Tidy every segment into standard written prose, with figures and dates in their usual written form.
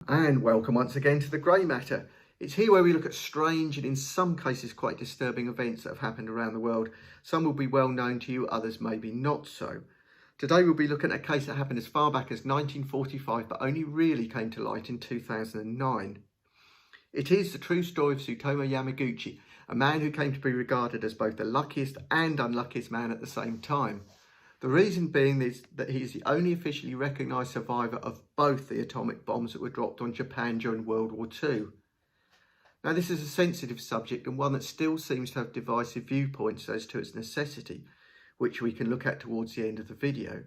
And welcome once again to The Grey Matter. It's here where we look at strange and in some cases quite disturbing events that have happened around the world. Some will be well known to you, others maybe not so. Today we'll be looking at a case that happened as far back as 1945 but only really came to light in 2009. It is the true story of Tsutomu Yamaguchi, a man who came to be regarded as both the luckiest and unluckiest man at the same time. The reason being is that he is the only officially recognised survivor of both the atomic bombs that were dropped on Japan during World War II. Now, this is a sensitive subject and one that still seems to have divisive viewpoints as to its necessity, which we can look at towards the end of the video.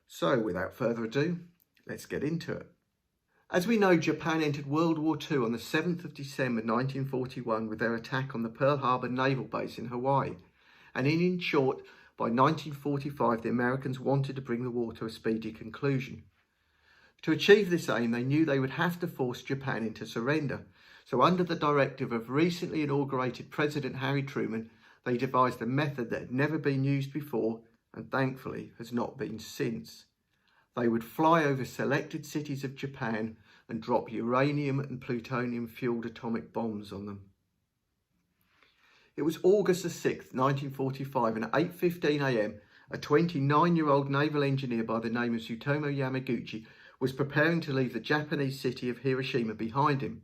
So, without further ado, let's get into it. As we know, Japan entered World War II on the 7th of December 1941 with their attack on the Pearl Harbor Naval Base in Hawaii, and in short, by 1945, the Americans wanted to bring the war to a speedy conclusion. To achieve this aim, they knew they would have to force Japan into surrender. So under the directive of recently inaugurated President Harry Truman, they devised a method that had never been used before and thankfully has not been since. They would fly over selected cities of Japan and drop uranium and plutonium-fueled atomic bombs on them. It was August the 6th, 1945, and at 8:15 a.m, a 29-year-old naval engineer by the name of Tsutomu Yamaguchi was preparing to leave the Japanese city of Hiroshima behind him.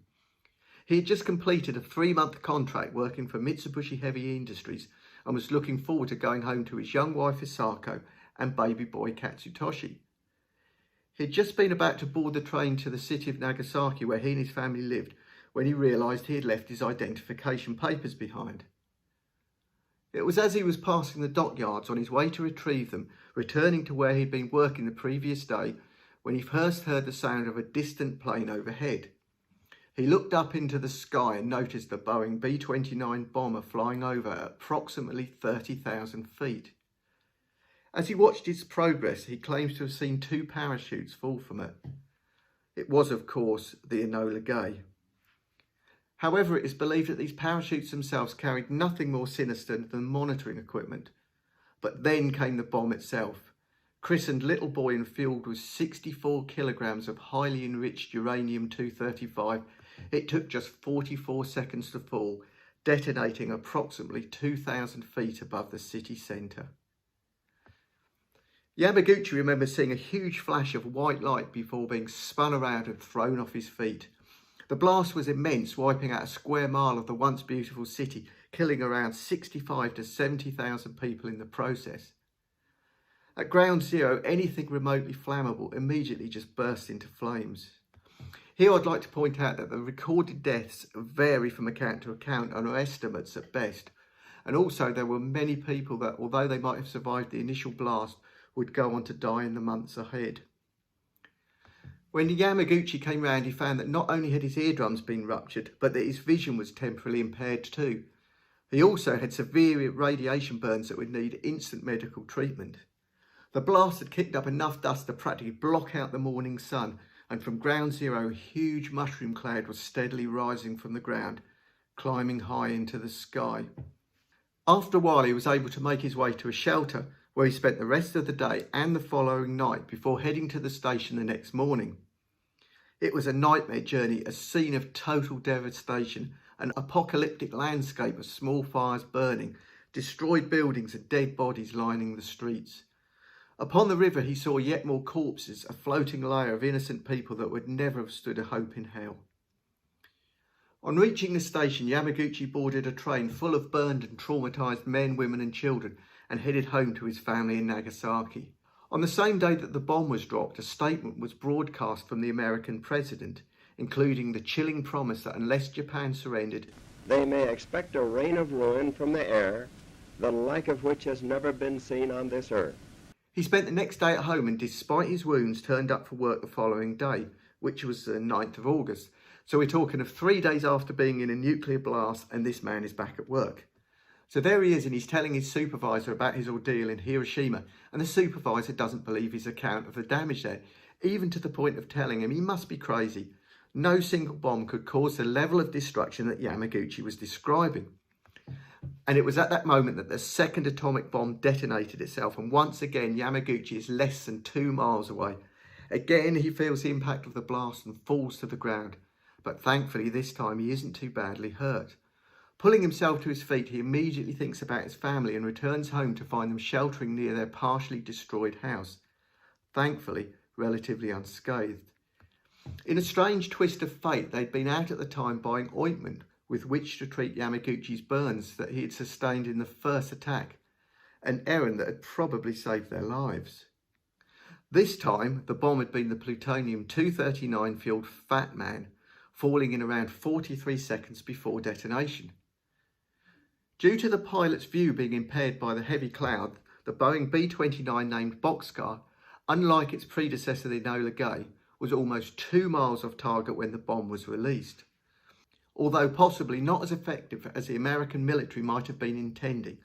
He had just completed a 3-month contract working for Mitsubishi Heavy Industries and was looking forward to going home to his young wife Hisako and baby boy Katsutoshi. He had just been about to board the train to the city of Nagasaki where he and his family lived when he realised he had left his identification papers behind. It was as he was passing the dockyards on his way to retrieve them, returning to where he'd been working the previous day, when he first heard the sound of a distant plane overhead. He looked up into the sky and noticed the Boeing B-29 bomber flying over at approximately 30,000 feet. As he watched its progress, he claims to have seen 2 parachutes fall from it. It was, of course, the Enola Gay. However, it is believed that these parachutes themselves carried nothing more sinister than monitoring equipment. But then came the bomb itself. Christened Little Boy and filled with 64 kilograms of highly enriched uranium-235, it took just 44 seconds to fall, detonating approximately 2,000 feet above the city centre. Yamaguchi remembers seeing a huge flash of white light before being spun around and thrown off his feet. The blast was immense, wiping out a square mile of the once beautiful city, killing around 65 to 70,000 people in the process. At ground zero, anything remotely flammable immediately just burst into flames. Here I'd like to point out that the recorded deaths vary from account to account and are estimates at best. And also there were many people that, although they might have survived the initial blast, would go on to die in the months ahead. When Yamaguchi came round, he found that not only had his eardrums been ruptured, but that his vision was temporarily impaired too. He also had severe radiation burns that would need instant medical treatment. The blast had kicked up enough dust to practically block out the morning sun, and from ground zero, a huge mushroom cloud was steadily rising from the ground, climbing high into the sky. After a while, he was able to make his way to a shelter, where he spent the rest of the day and the following night before heading to the station the next morning. It was a nightmare journey, a scene of total devastation, an apocalyptic landscape of small fires burning, destroyed buildings and dead bodies lining the streets. Upon the river he saw yet more corpses, a floating layer of innocent people that would never have stood a hope in hell. On reaching the station, Yamaguchi boarded a train full of burned and traumatised men, women and children and headed home to his family in Nagasaki. On the same day that the bomb was dropped, a statement was broadcast from the American president, including the chilling promise that unless Japan surrendered, they may expect a rain of ruin from the air, the like of which has never been seen on this earth. He spent the next day at home and, despite his wounds, turned up for work the following day, which was the 9th of August. So we're talking of 3 days after being in a nuclear blast, and this man is back at work. So there he is, and he's telling his supervisor about his ordeal in Hiroshima, and the supervisor doesn't believe his account of the damage there, even to the point of telling him he must be crazy. No single bomb could cause the level of destruction that Yamaguchi was describing. And it was at that moment that the second atomic bomb detonated itself, and once again Yamaguchi is less than 2 miles away. Again, he feels the impact of the blast and falls to the ground, but thankfully this time he isn't too badly hurt. Pulling himself to his feet, he immediately thinks about his family and returns home to find them sheltering near their partially destroyed house, thankfully relatively unscathed. In a strange twist of fate, they'd been out at the time buying ointment with which to treat Yamaguchi's burns that he had sustained in the first attack, an errand that had probably saved their lives. This time, the bomb had been the plutonium-239 fueled Fat Man, falling in around 43 seconds before detonation. Due to the pilot's view being impaired by the heavy cloud, the Boeing B-29 named Boxcar, unlike its predecessor the Enola Gay, was almost 2 miles off target when the bomb was released. Although possibly not as effective as the American military might have been intending,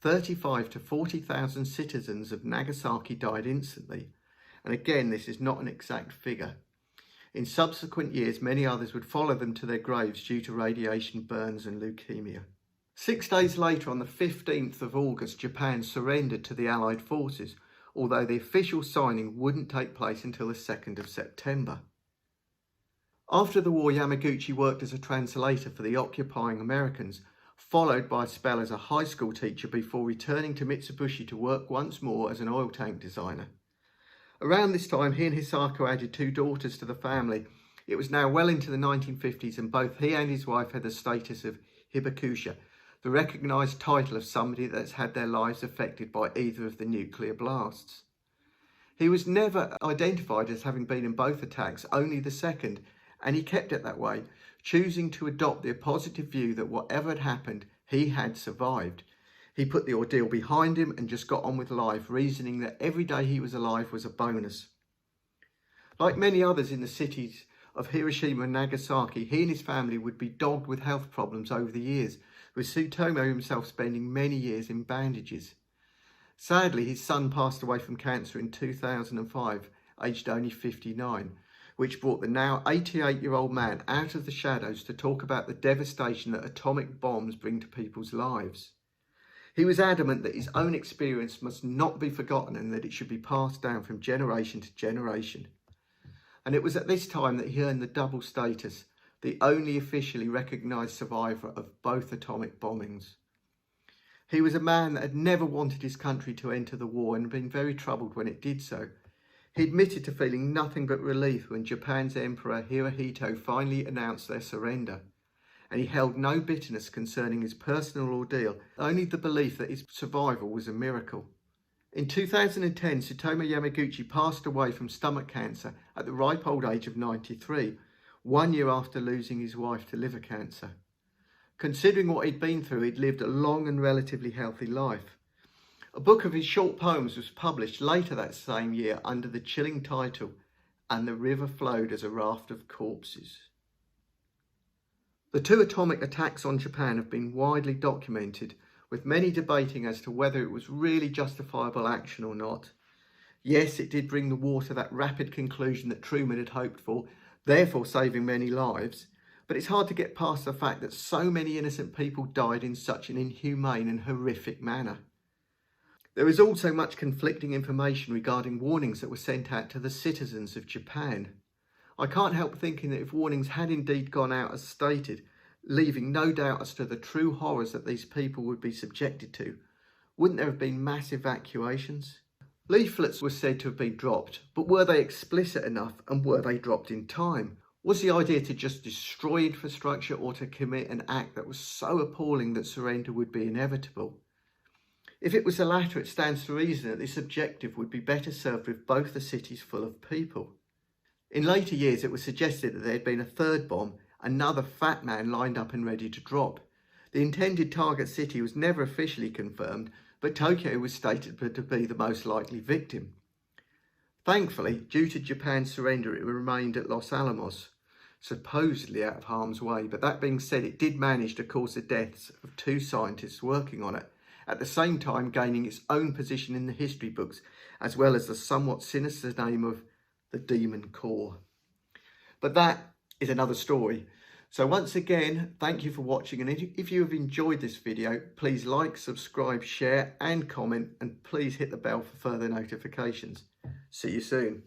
35,000 to 40,000 citizens of Nagasaki died instantly, and again this is not an exact figure. In subsequent years, many others would follow them to their graves due to radiation burns and leukemia. 6 days later, on the 15th of August, Japan surrendered to the Allied forces, although the official signing wouldn't take place until the 2nd of September. After the war, Yamaguchi worked as a translator for the occupying Americans, followed by a spell as a high school teacher before returning to Mitsubishi to work once more as an oil tank designer. Around this time, he and Hisako added 2 daughters to the family. It was now well into the 1950s, and both he and his wife had the status of hibakusha, the recognised title of somebody that's had their lives affected by either of the nuclear blasts. He was never identified as having been in both attacks, only the second, and he kept it that way, choosing to adopt the positive view that whatever had happened, he had survived. He put the ordeal behind him and just got on with life, reasoning that every day he was alive was a bonus. Like many others in the cities of Hiroshima and Nagasaki, he and his family would be dogged with health problems over the years, with Tsutomu himself spending many years in bandages. Sadly, his son passed away from cancer in 2005, aged only 59, which brought the now 88-year-old man out of the shadows to talk about the devastation that atomic bombs bring to people's lives. He was adamant that his own experience must not be forgotten and that it should be passed down from generation to generation. And it was at this time that he earned the double status, the only officially recognised survivor of both atomic bombings. He was a man that had never wanted his country to enter the war and had been very troubled when it did so. He admitted to feeling nothing but relief when Japan's Emperor Hirohito finally announced their surrender, and he held no bitterness concerning his personal ordeal, only the belief that his survival was a miracle. In 2010, Tsutomu Yamaguchi passed away from stomach cancer at the ripe old age of 93, 1 year after losing his wife to liver cancer. Considering what he'd been through, he'd lived a long and relatively healthy life. A book of his short poems was published later that same year under the chilling title, "And the River Flowed as a Raft of Corpses." The 2 atomic attacks on Japan have been widely documented, with many debating as to whether it was really justifiable action or not. Yes, it did bring the war to that rapid conclusion that Truman had hoped for, therefore saving many lives, but it's hard to get past the fact that so many innocent people died in such an inhumane and horrific manner. There is also much conflicting information regarding warnings that were sent out to the citizens of Japan. I can't help thinking that if warnings had indeed gone out as stated, leaving no doubt as to the true horrors that these people would be subjected to, wouldn't there have been mass evacuations? Leaflets were said to have been dropped, but were they explicit enough, and were they dropped in time? Was the idea to just destroy infrastructure or to commit an act that was so appalling that surrender would be inevitable? If it was the latter, it stands to reason that this objective would be better served with both the cities full of people. In later years, it was suggested that there had been a third bomb, another Fat Man lined up and ready to drop. The intended target city was never officially confirmed, but Tokyo was stated to be the most likely victim. Thankfully, due to Japan's surrender, it remained at Los Alamos, supposedly out of harm's way, but that being said, it did manage to cause the deaths of 2 scientists working on it, at the same time gaining its own position in the history books, as well as the somewhat sinister name of the Demon Core. But that is another story. So once again, thank you for watching, and if you have enjoyed this video, please like, subscribe, share and comment, and please hit the bell for further notifications. See you soon.